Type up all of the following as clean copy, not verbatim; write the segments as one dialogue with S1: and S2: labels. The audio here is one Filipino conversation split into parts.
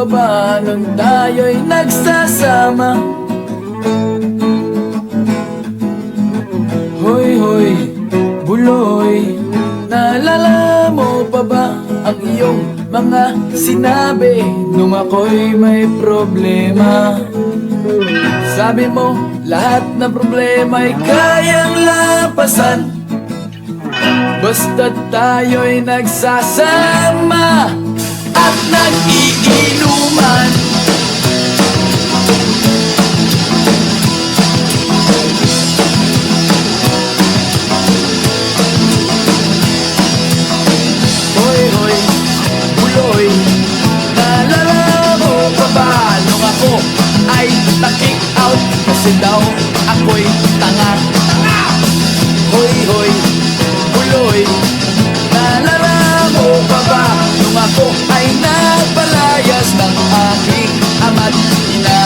S1: pa ba nung tayo'y nagsasama? Hoy, hoy, buloy, naalala mo pa ba ang iyong mga sinabi nung ako'y may problema? Sabi mo, lahat ng problema'y kayang lampasan basta't tayo'y nagsasama at nag-iinuman. Hoy, hoy, buloy, naalala mo pa ba nung ako ay na-kick out kasi daw ako'y tanga? Hoy, hoy, buloy, naalala mo pa ba nung ako ay nagpalayas ng aking ama't ina?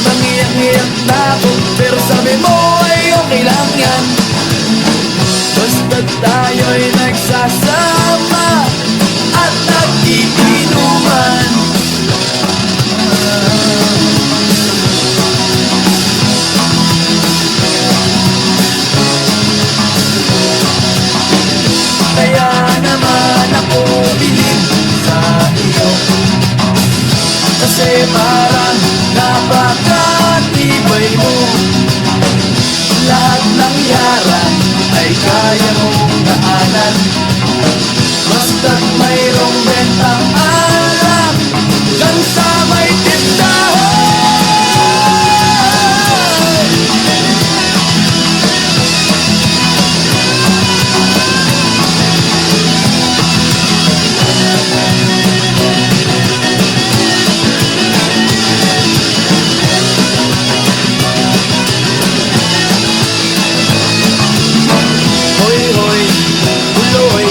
S1: Nangiyak-ngiyak na ako pero sabi mo ay okay lang yan basta't tayo'y nagsasama at nag-iinuman. Kaya naman ako bilib sa iyo kasi parang napakatibay mo. Lahat ng yaran ay kaya mong daanan basta't mayroong bentang alak dyan sa may tindahan. Hoy, hoy, buloy,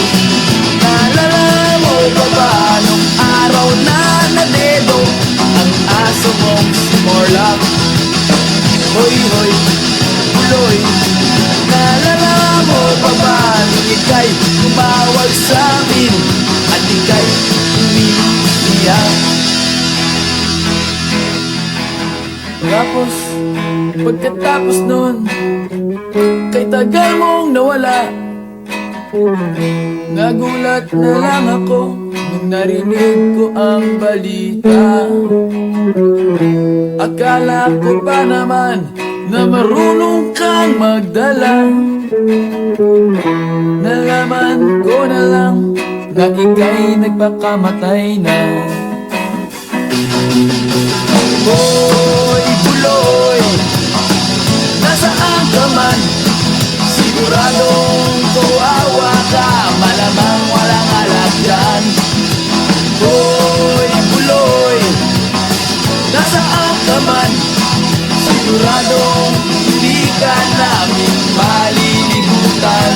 S1: naalala mo pa ba nung araw na nadedo ang aso mong si Morlock? Hoy, hoy, buloy, naalala mo pa ba nung ika'y tumawag sa amin at ika'y umiiyak? Tapos, pagkatapos nun, kay tagal mong nawala, nagulat na lang ako nung narinig ko ang balita. Akala ko pa naman na marunong kang magdala. Nalaman ko na lang na ika'y nagpakamatay na. Hoy, buloy, nasaan ka man? Siguradong kawawa ka, malamang walang alak dyan. Hoy, buloy, nasaan ka man? Siguradong hindi ka namin malilimutan.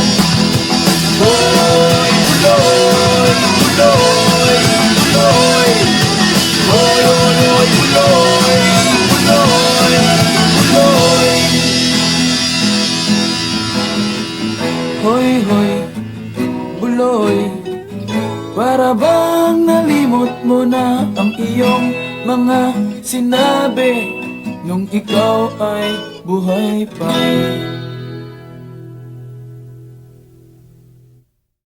S1: Hoy, buloy, buloy, buloy, hoy, hoy, hoy, buloy, buloy, buloy. Hoy, hoy, buloy, para bang nalimot mo na ang iyong mga sinabi nung ikaw ay buhay pa?